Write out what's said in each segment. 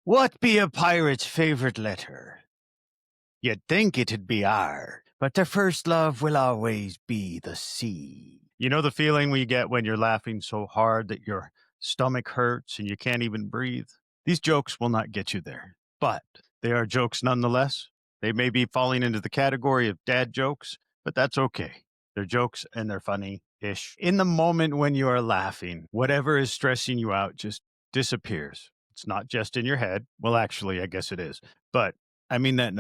What be a pirate's favorite letter? You'd think it'd be R, but their first love will always be the C. You know the feeling we get when you're laughing so hard that your stomach hurts and you can't even breathe? These jokes will not get you there, but they are jokes nonetheless. They may be falling into the category of dad jokes, but that's okay. They're jokes and they're funny ish. In the moment when you are laughing, whatever is stressing you out just disappears. It's not just in your head. Well, actually, I guess it is. But I mean that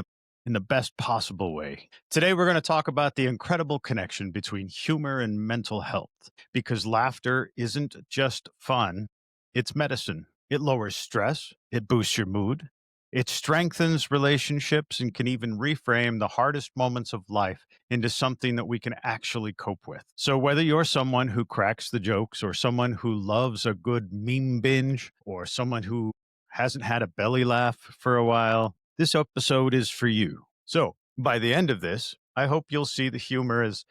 in the best possible way. Today, we're going to talk about the incredible connection between humor and mental health because laughter isn't just fun, it's medicine. It lowers stress, it boosts your mood, it strengthens relationships, and can even reframe the hardest moments of life into something that we can actually cope with. So, whether you're someone who cracks the jokes, or someone who loves a good meme binge, or someone who hasn't had a belly laugh for a while, this episode is for you. So, by the end of this, I hope you'll see that humor is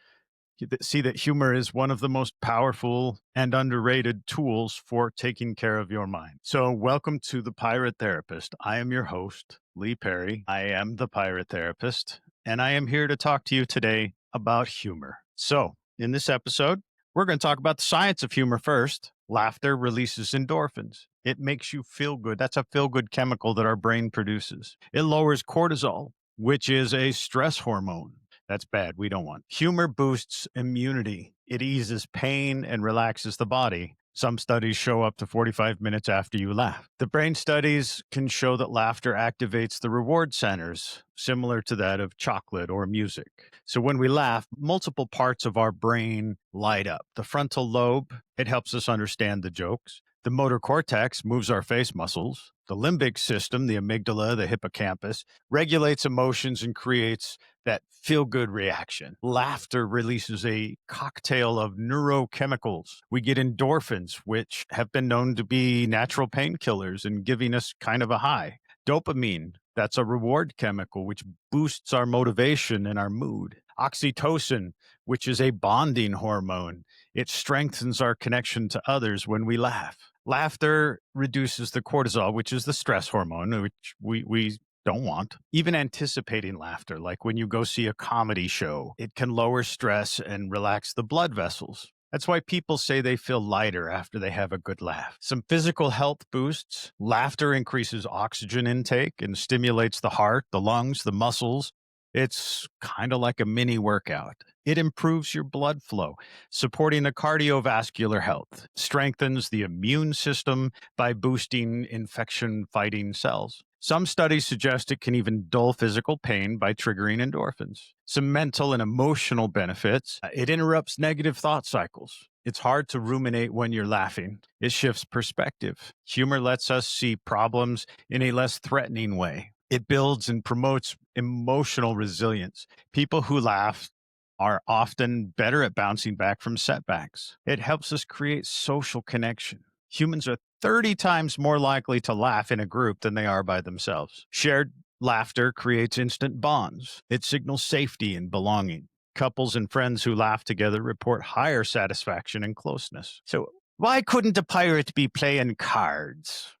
one of the most powerful and underrated tools for taking care of your mind. So, welcome to The Pirate Therapist. I am your host, Lee Perry. I am the Pirate Therapist, and I am here to talk to you today about humor. So, in this episode, we're going to talk about the science of humor first. Laughter releases endorphins. It makes you feel good. That's a feel good chemical that our brain produces. It lowers cortisol, which is a stress hormone. That's bad. We don't want. Humor boosts immunity. It eases pain and relaxes the body. Some studies show up to 45 minutes after you laugh. The brain studies can show that laughter activates the reward centers, similar to that of chocolate or music. So when we laugh, multiple parts of our brain light up. The frontal lobe, it helps us understand the jokes. The motor cortex moves our face muscles. The limbic system, the amygdala, the hippocampus, regulates emotions and creates that feel good reaction. Laughter releases a cocktail of neurochemicals. We get endorphins, which have been known to be natural painkillers and giving us kind of a high. Dopamine, that's a reward chemical, which boosts our motivation and our mood. Oxytocin, which is a bonding hormone, it strengthens our connection to others when we laugh. Laughter reduces the cortisol, which is the stress hormone, which we don't want. Even anticipating laughter, like when you go see a comedy show, it can lower stress and relax the blood vessels. That's why people say they feel lighter after they have a good laugh. Some physical health boosts. Laughter increases oxygen intake and stimulates the heart, the lungs, the muscles. It's kind of like a mini workout. It improves your blood flow, supporting the cardiovascular health, strengthens the immune system by boosting infection fighting cells. Some studies suggest it can even dull physical pain by triggering endorphins. Some mental and emotional benefits. It interrupts negative thought cycles. It's hard to ruminate when you're laughing. It shifts perspective. Humor lets us see problems in a less threatening way. It builds and promotes emotional resilience. People who laugh are often better at bouncing back from setbacks. It helps us create social connection. Humans are 30 times more likely to laugh in a group than they are by themselves. Shared laughter creates instant bonds. It signals safety and belonging. Couples and friends who laugh together report higher satisfaction and closeness. So, why couldn't a pirate be playing cards?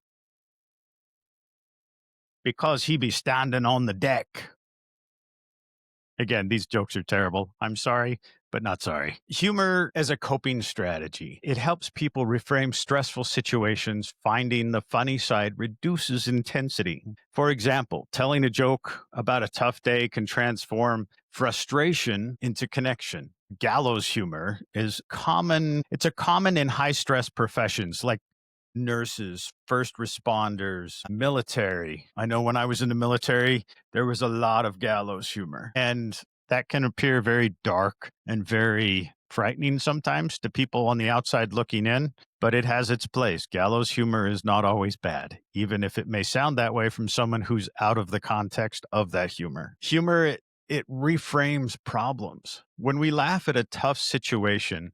Because he be standing on the deck. Again, these jokes are terrible. I'm sorry, but not sorry. Humor as a coping strategy. It helps people reframe stressful situations. Finding the funny side reduces intensity. For example, telling a joke about a tough day can transform frustration into connection. Gallows humor is common. It's a common in high stress professions like nurses, first responders, military. I know when I was in the military, there was a lot of gallows humor, and that can appear very dark and very frightening sometimes to people on the outside looking in, but it has its place. Gallows humor is not always bad, even if it may sound that way from someone who's out of the context of that humor. Humor, it reframes problems. When we laugh at a tough situation,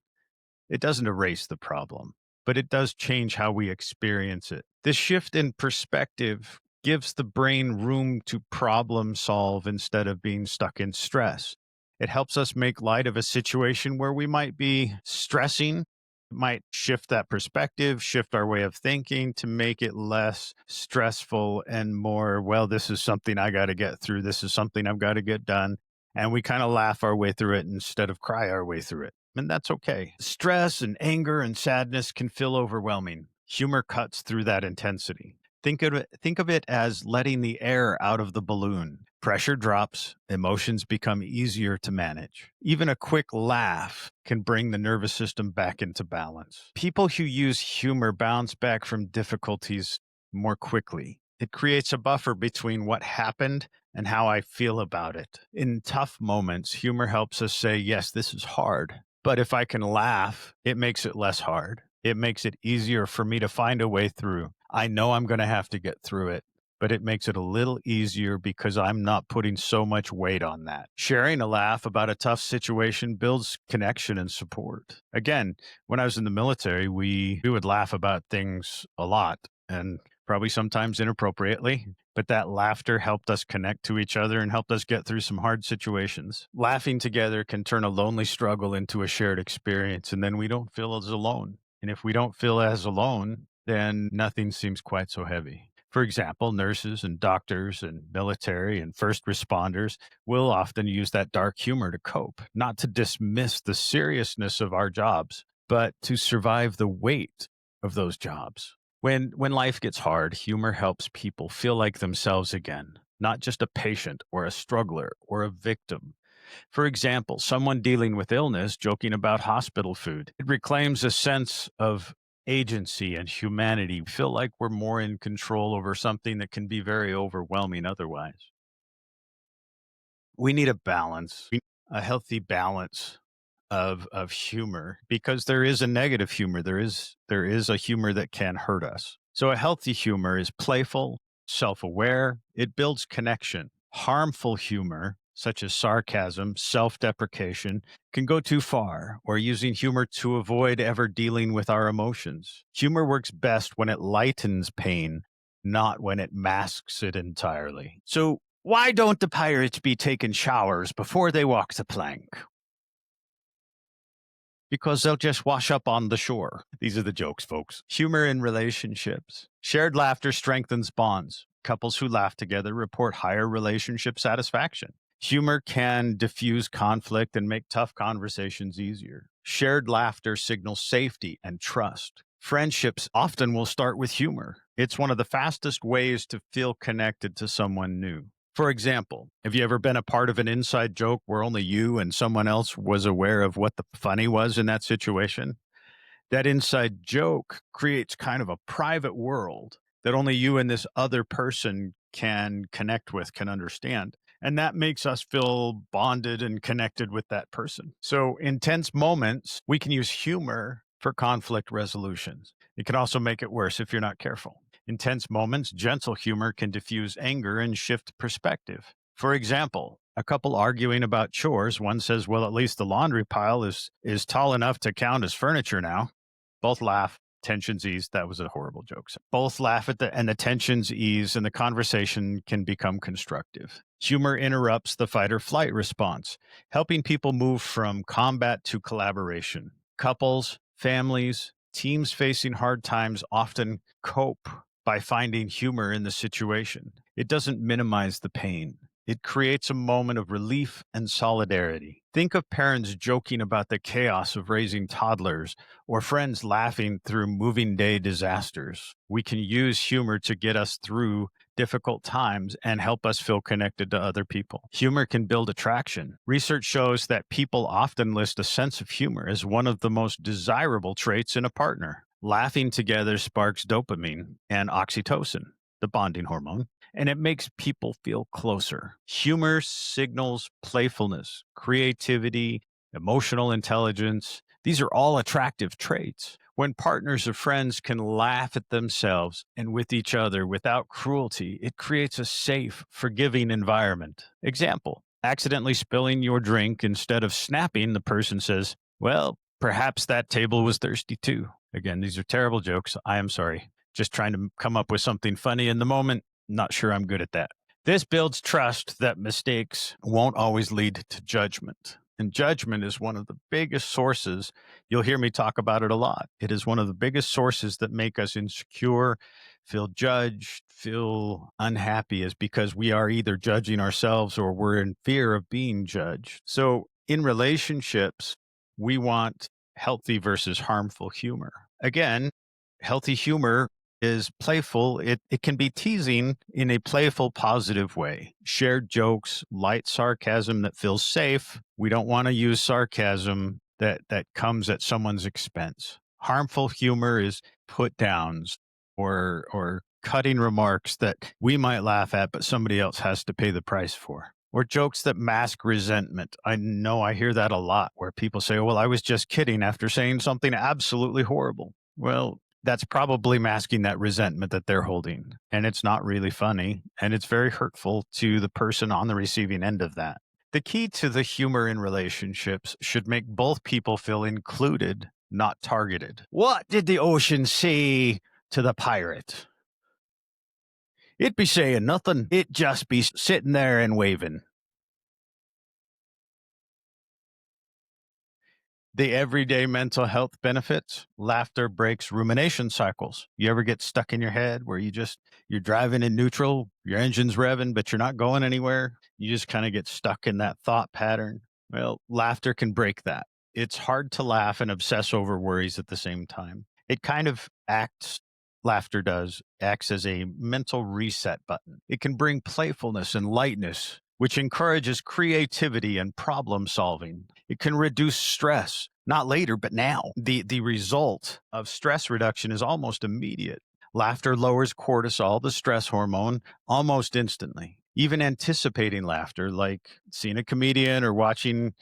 it doesn't erase the problem, but it does change how we experience it. This shift in perspective gives the brain room to problem solve instead of being stuck in stress. It helps us make light of a situation where we might be stressing Might shift that perspective, shift our way of thinking to make it less stressful and more, well, this is something I got to get through. This is something I've got to get done. And we kind of laugh our way through it instead of cry our way through it. And that's okay. Stress and anger and sadness can feel overwhelming. Humor cuts through that intensity. Think of it as letting the air out of the balloon. Pressure drops, emotions become easier to manage. Even a quick laugh can bring the nervous system back into balance. People who use humor bounce back from difficulties more quickly. It creates a buffer between what happened and how I feel about it. In tough moments, humor helps us say, yes, this is hard. But if I can laugh, it makes it less hard. It makes it easier for me to find a way through. I know I'm going to have to get through it, but it makes it a little easier because I'm not putting so much weight on that. Sharing a laugh about a tough situation builds connection and support. Again, when I was in the military, we would laugh about things a lot and probably sometimes inappropriately, but that laughter helped us connect to each other and helped us get through some hard situations. Laughing together can turn a lonely struggle into a shared experience, and then we don't feel as alone. And if we don't feel as alone, then nothing seems quite so heavy. For example, nurses and doctors and military and first responders will often use that dark humor to cope, not to dismiss the seriousness of our jobs, but to survive the weight of those jobs. When life gets hard, humor helps people feel like themselves again, not just a patient or a struggler or a victim. For example, someone dealing with illness joking about hospital food. It reclaims a sense of agency and humanity. We feel like we're more in control over something that can be very overwhelming otherwise. We need a balance, a healthy balance of humor because there is a negative humor. There is a humor that can hurt us. So a healthy humor is playful, self-aware, it builds connection. Harmful humor, such as sarcasm, self-deprecation, can go too far, or using humor to avoid ever dealing with our emotions. Humor works best when it lightens pain, not when it masks it entirely. So why don't the pirates be taking showers before they walk the plank? Because they'll just wash up on the shore. These are the jokes, folks. Humor in relationships. Shared laughter strengthens bonds. Couples who laugh together report higher relationship satisfaction. Humor can diffuse conflict and make tough conversations easier. Shared laughter signals safety and trust. Friendships often will start with humor. It's one of the fastest ways to feel connected to someone new. For example, have you ever been a part of an inside joke where only you and someone else was aware of what the funny was in that situation? That inside joke creates kind of a private world that only you and this other person can connect with, can understand. And that makes us feel bonded and connected with that person. So, in tense moments, we can use humor for conflict resolutions. It can also make it worse if you're not careful. In tense moments, gentle humor can diffuse anger and shift perspective. For example, a couple arguing about chores, one says, well, at least the laundry pile is tall enough to count as furniture now. Both laugh, tensions ease. That was a horrible joke. So both laugh and the tensions ease and the conversation can become constructive. Humor interrupts the fight or flight response, helping people move from combat to collaboration. Couples, families, teams facing hard times often cope by finding humor in the situation. It doesn't minimize the pain. It creates a moment of relief and solidarity. Think of parents joking about the chaos of raising toddlers or friends laughing through moving day disasters. We can use humor to get us through difficult times and help us feel connected to other people. Humor can build attraction. Research shows that people often list a sense of humor as one of the most desirable traits in a partner. Laughing together sparks dopamine and oxytocin, the bonding hormone, and it makes people feel closer. Humor signals playfulness, creativity, emotional intelligence. These are all attractive traits. When partners or friends can laugh at themselves and with each other without cruelty, it creates a safe, forgiving environment. Example, accidentally spilling your drink instead of snapping, the person says, well, perhaps that table was thirsty too. Again, these are terrible jokes. I am sorry. Just trying to come up with something funny in the moment. Not sure I'm good at that. This builds trust that mistakes won't always lead to judgment. And judgment is one of the biggest sources. You'll hear me talk about it a lot. It is one of the biggest sources that make us insecure, feel judged, feel unhappy, is because we are either judging ourselves or we're in fear of being judged. So in relationships, we want healthy versus harmful humor. Again, healthy humor is playful. It can be teasing in a playful, positive way. Shared jokes, light sarcasm that feels safe. We don't want to use sarcasm that comes at someone's expense. Harmful humor is put downs or cutting remarks that we might laugh at, but somebody else has to pay the price for. Or jokes that mask resentment. I know I hear that a lot where people say, well, I was just kidding after saying something absolutely horrible. Well, that's probably masking that resentment that they're holding. And it's not really funny. And it's very hurtful to the person on the receiving end of that. The key to the humor in relationships should make both people feel included, not targeted. What did the ocean say to the pirate? It be saying nothing. It just be sitting there and waving. The everyday mental health benefits: laughter breaks rumination cycles. You ever get stuck in your head where you're driving in neutral, your engine's revving, but you're not going anywhere? You just kind of get stuck in that thought pattern. Well, laughter can break that. It's hard to laugh and obsess over worries at the same time. It kind of acts as a mental reset button. It can bring playfulness and lightness, which encourages creativity and problem solving. It can reduce stress, not later, but now. The result of stress reduction is almost immediate. Laughter lowers cortisol, the stress hormone, almost instantly. Even anticipating laughter, like seeing a comedian or watching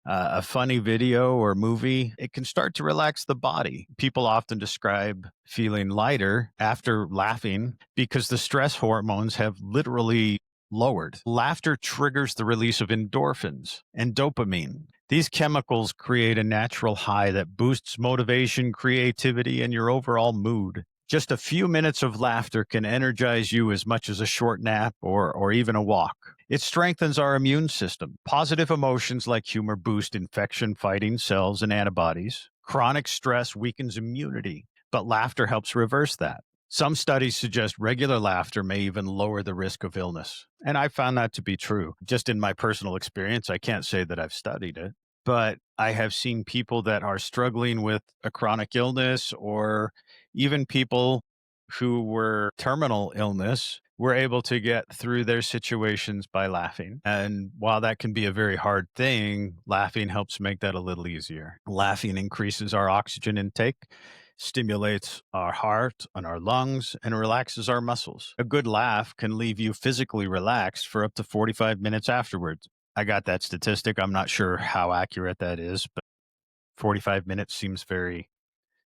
a funny video or movie, it can start to relax the body. People often describe feeling lighter after laughing because the stress hormones have literally lowered. Laughter triggers the release of endorphins and dopamine. These chemicals create a natural high that boosts motivation, creativity, and your overall mood. Just a few minutes of laughter can energize you as much as a short nap or even a walk. It strengthens our immune system. Positive emotions like humor boost infection fighting cells and antibodies. Chronic stress weakens immunity, but laughter helps reverse that. Some studies suggest regular laughter may even lower the risk of illness. And I found that to be true. Just in my personal experience, I can't say that I've studied it, but I have seen people that are struggling with a chronic illness, or even people who were terminal illness were able to get through their situations by laughing. And while that can be a very hard thing, laughing helps make that a little easier. Laughing increases our oxygen intake, stimulates our heart and our lungs, and relaxes our muscles. A good laugh can leave you physically relaxed for up to 45 minutes afterwards. I got that statistic. I'm not sure how accurate that is, but 45 minutes seems very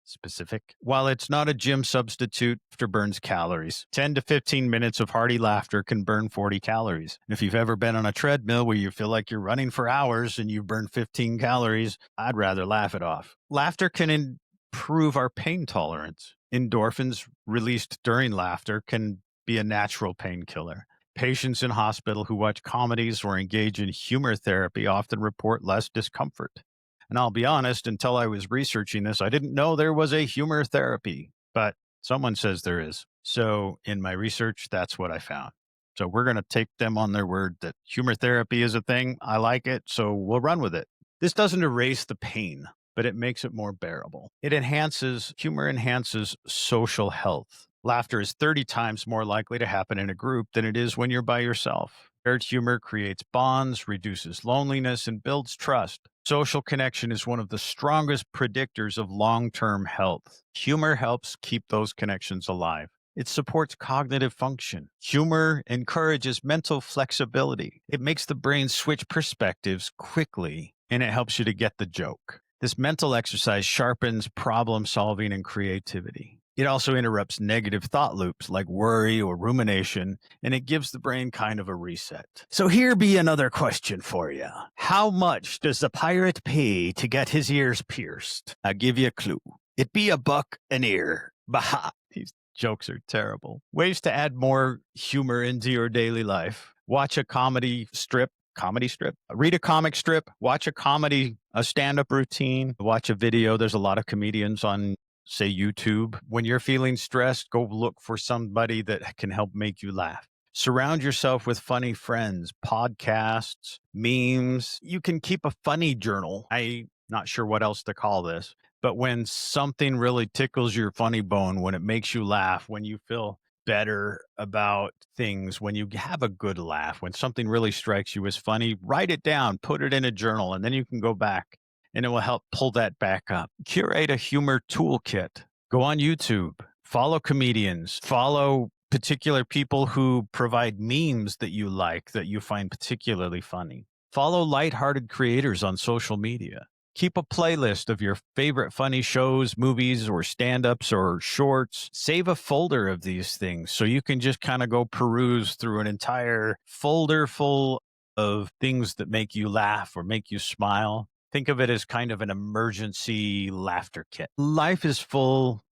specific. While it's not a gym substitute, laughter burns calories. 10 to 15 minutes of hearty laughter can burn 40 calories. And if you've ever been on a treadmill where you feel like you're running for hours and you've burned 15 calories, I'd rather laugh it off. Laughter can improve our pain tolerance. Endorphins released during laughter can be a natural painkiller. Patients in hospital who watch comedies or engage in humor therapy often report less discomfort. And I'll be honest, until I was researching this, I didn't know there was a humor therapy, but someone says there is. So in my research, that's what I found. So we're going to take them on their word that humor therapy is a thing. I like it, so we'll run with it. This doesn't erase the pain, but it makes it more bearable. Humor enhances social health. Laughter is 30 times more likely to happen in a group than it is when you're by yourself. Shared humor creates bonds, reduces loneliness, and builds trust. Social connection is one of the strongest predictors of long-term health. Humor helps keep those connections alive. It supports cognitive function. Humor encourages mental flexibility. It makes the brain switch perspectives quickly, and it helps you to get the joke. This mental exercise sharpens problem solving and creativity. It also interrupts negative thought loops like worry or rumination, and it gives the brain kind of a reset. So here be another question for you. How much does the pirate pay to get his ears pierced? I'll give you a clue. It be $1 an ear. Bah! These jokes are terrible. Ways to add more humor into your daily life. Watch a comedy strip comedy strip. Read a comic strip, watch a stand-up routine, watch a video. There's a lot of comedians on, say, YouTube. When you're feeling stressed, go look for somebody that can help make you laugh. Surround yourself with funny friends, podcasts, memes. You can keep a funny journal. I'm not sure what else to call this, but when something really tickles your funny bone, when it makes you laugh, when you feel better about things, when you have a good laugh, when something really strikes you as funny, write it down, put it in a journal, and then you can go back and it will help pull that back up. Curate a humor toolkit. Go on YouTube, follow comedians, follow particular people who provide memes that you like, that you find particularly funny. Follow lighthearted creators on social media. Keep a playlist of your favorite funny shows, movies, or stand-ups or shorts. Save a folder of these things so you can just kind of go peruse through an entire folder full of things that make you laugh or make you smile. Think of it as kind of an emergency laughter kit. Life is full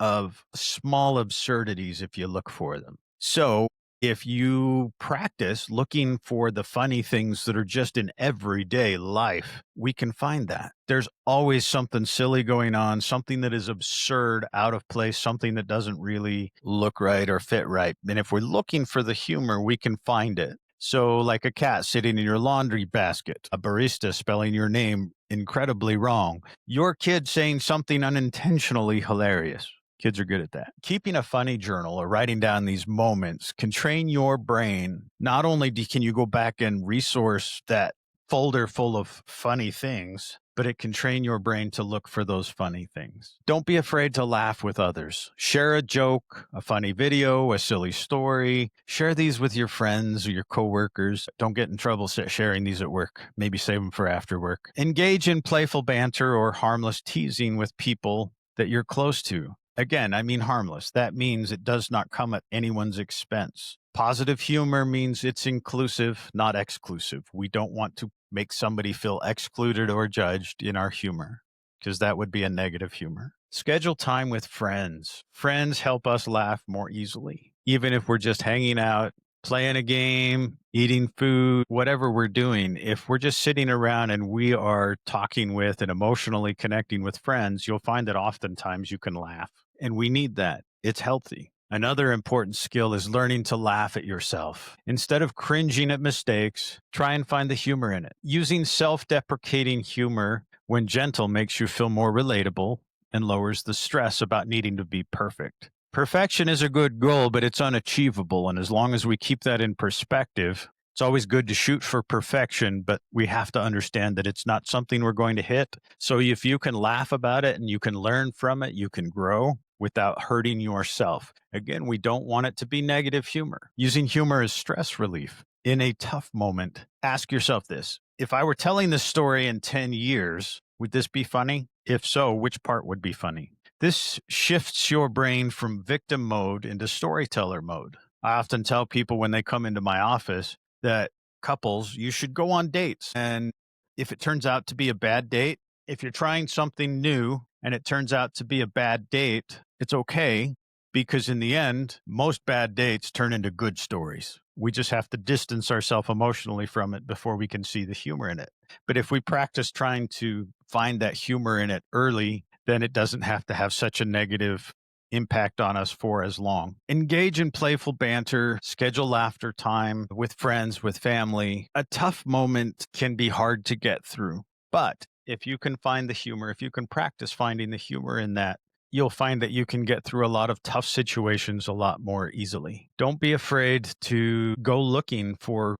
of small absurdities if you look for them. So if you practice looking for the funny things that are just in everyday life, we can find that. There's always something silly going on, something that is absurd, out of place, something that doesn't really look right or fit right. And if we're looking for the humor, we can find it. So like a cat sitting in your laundry basket, a barista spelling your name incredibly wrong, your kid saying something unintentionally hilarious. Kids are good at that. Keeping a funny journal or writing down these moments can train your brain. Not only can you go back and resource that folder full of funny things, but it can train your brain to look for those funny things. Don't be afraid to laugh with others. Share a joke, a funny video, a silly story. Share these with your friends or your coworkers. Don't get in trouble sharing these at work. Maybe save them for after work. Engage in playful banter or harmless teasing with people that you're close to. Again, I mean harmless. That means it does not come at anyone's expense. Positive humor means it's inclusive, not exclusive. We don't want to make somebody feel excluded or judged in our humor, because that would be a negative humor. Schedule time with friends. Friends help us laugh more easily, even if we're just hanging out, playing a game, eating food, whatever we're doing. If we're just sitting around and we are talking with and emotionally connecting with friends, you'll find that oftentimes you can laugh. And we need that. It's healthy. Another important skill is learning to laugh at yourself. Instead of cringing at mistakes, try and find the humor in it. Using self-deprecating humor when gentle makes you feel more relatable and lowers the stress about needing to be perfect. Perfection is a good goal, but it's unachievable. And as long as we keep that in perspective, it's always good to shoot for perfection, but we have to understand that it's not something we're going to hit. So if you can laugh about it and you can learn from it, you can grow without hurting yourself. Again, we don't want it to be negative humor. Using humor as stress relief. In a tough moment, ask yourself this: if I were telling this story in 10 years, would this be funny? If so, which part would be funny? This shifts your brain from victim mode into storyteller mode. I often tell people when they come into my office that couples, you should go on dates. And if it turns out to be a bad date, if you're trying something new and it turns out to be a bad date, it's okay, because in the end, most bad dates turn into good stories. We just have to distance ourselves emotionally from it before we can see the humor in it. But if we practice trying to find that humor in it early, then it doesn't have to have such a negative impact on us for as long. Engage in playful banter, schedule laughter time with friends, with family. A tough moment can be hard to get through, but if you can find the humor, if you can practice finding the humor in that, you'll find that you can get through a lot of tough situations a lot more easily. Don't be afraid to go looking for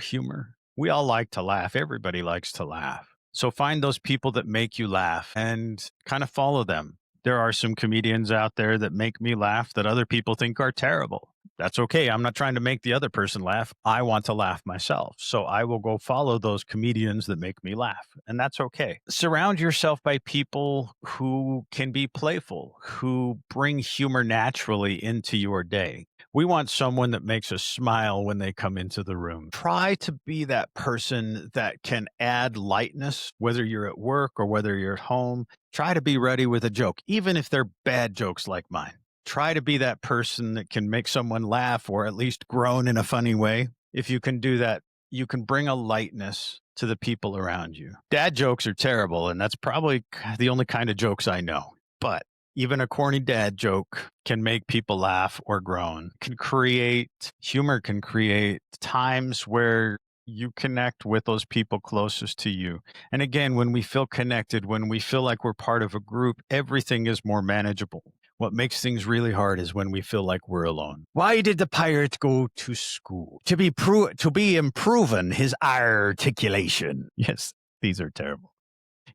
humor. We all like to laugh. Everybody likes to laugh. So find those people that make you laugh and kind of follow them. There are some comedians out there that make me laugh that other people think are terrible. That's okay. I'm not trying to make the other person laugh. I want to laugh myself. So I will go follow those comedians that make me laugh. And that's okay. Surround yourself by people who can be playful, who bring humor naturally into your day. We want someone that makes us smile when they come into the room. Try to be that person that can add lightness, whether you're at work or whether you're at home. Try to be ready with a joke, even if they're bad jokes like mine. Try to be that person that can make someone laugh or at least groan in a funny way. If you can do that you can bring a lightness to the people around you. Dad jokes are terrible, and that's probably the only kind of jokes I know. But even a corny dad joke can make people laugh or groan, humor can create times where you connect with those people closest to you. And again, when we feel connected, when we feel like we're part of a group, everything is more manageable. What makes things really hard is when we feel like we're alone. Why did the pirate go to school? To be improving his articulation. Yes, these are terrible.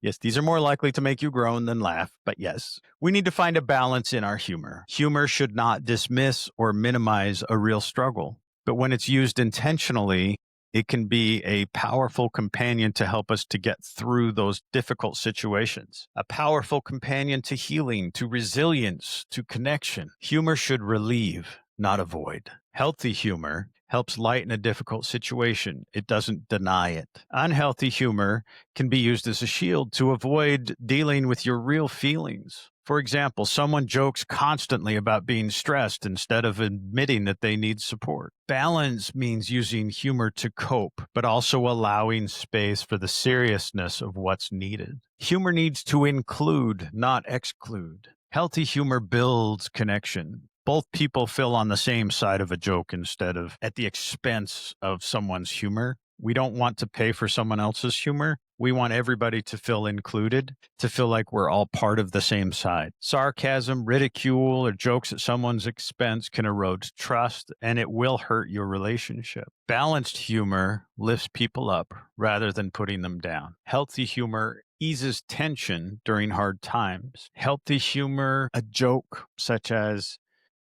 Yes, these are more likely to make you groan than laugh, but yes, we need to find a balance in our humor. Humor should not dismiss or minimize a real struggle, but when it's used intentionally, it can be a powerful companion to help us to get through those difficult situations. A powerful companion to healing, to resilience, to connection. Humor should relieve, not avoid. Healthy humor helps lighten a difficult situation. It doesn't deny it. Unhealthy humor can be used as a shield to avoid dealing with your real feelings. For example, someone jokes constantly about being stressed instead of admitting that they need support. Balance means using humor to cope, but also allowing space for the seriousness of what's needed. Humor needs to include, not exclude. Healthy humor builds connection. Both people feel on the same side of a joke instead of at the expense of someone's humor. We don't want to pay for someone else's humor. We want everybody to feel included, to feel like we're all part of the same side. Sarcasm, ridicule, or jokes at someone's expense can erode trust, and it will hurt your relationship. Balanced humor lifts people up rather than putting them down. Healthy humor eases tension during hard times. Healthy humor, a joke such as,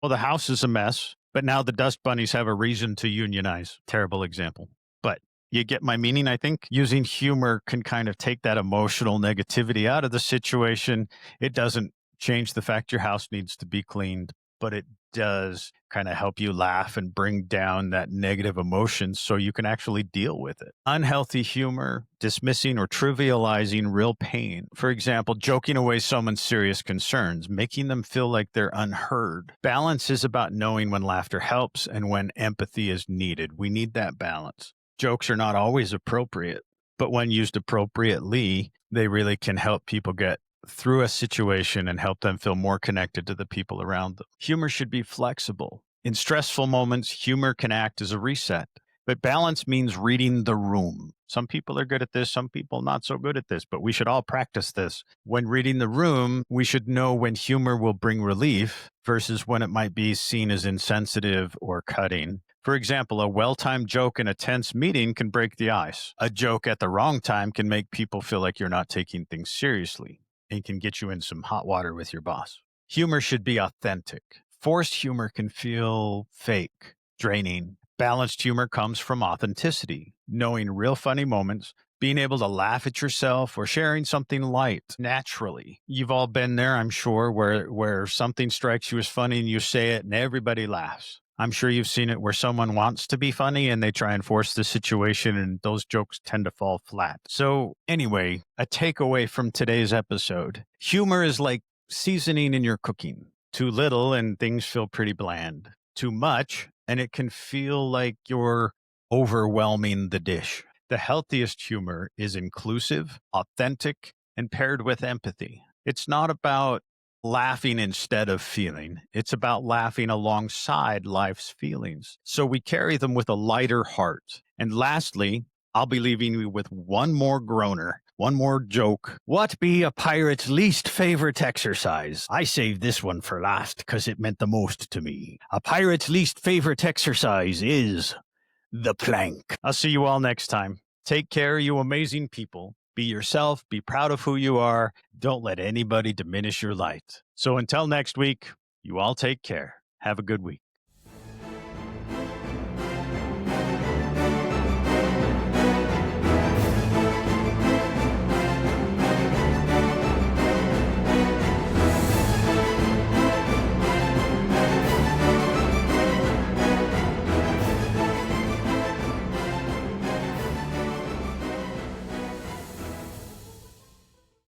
well, the house is a mess, but now the dust bunnies have a reason to unionize. Terrible example. But you get my meaning, I think? Using humor can kind of take that emotional negativity out of the situation. It doesn't change the fact your house needs to be cleaned, but it does kind of help you laugh and bring down that negative emotion so you can actually deal with it. Unhealthy humor, dismissing or trivializing real pain. For example, joking away someone's serious concerns, making them feel like they're unheard. Balance is about knowing when laughter helps and when empathy is needed. We need that balance. Jokes are not always appropriate, but when used appropriately, they really can help people get through a situation and help them feel more connected to the people around them. Humor should be flexible. In stressful moments, humor can act as a reset, but balance means reading the room. Some people are good at this, some people not so good at this, but we should all practice this. When reading the room, we should know when humor will bring relief versus when it might be seen as insensitive or cutting. For example, a well-timed joke in a tense meeting can break the ice. A joke at the wrong time can make people feel like you're not taking things seriously and can get you in some hot water with your boss. Humor should be authentic. Forced humor can feel fake, draining. Balanced humor comes from authenticity, knowing real funny moments, being able to laugh at yourself or sharing something light naturally. You've all been there, I'm sure, where something strikes you as funny and you say it and everybody laughs. I'm sure you've seen it where someone wants to be funny and they try and force the situation and those jokes tend to fall flat. So anyway, a takeaway from today's episode. Humor is like seasoning in your cooking. Too little and things feel pretty bland. Too much and it can feel like you're overwhelming the dish. The healthiest humor is inclusive, authentic, and paired with empathy. It's not about laughing instead of feeling. It's about laughing alongside life's feelings. So we carry them with a lighter heart. And lastly, I'll be leaving you with one more groaner, one more joke. What be a pirate's least favorite exercise? I saved this one for last because it meant the most to me. A pirate's least favorite exercise is the plank. I'll see you all next time. Take care, you amazing people. Be yourself, be proud of who you are. Don't let anybody diminish your light. So until next week, you all take care. Have a good week.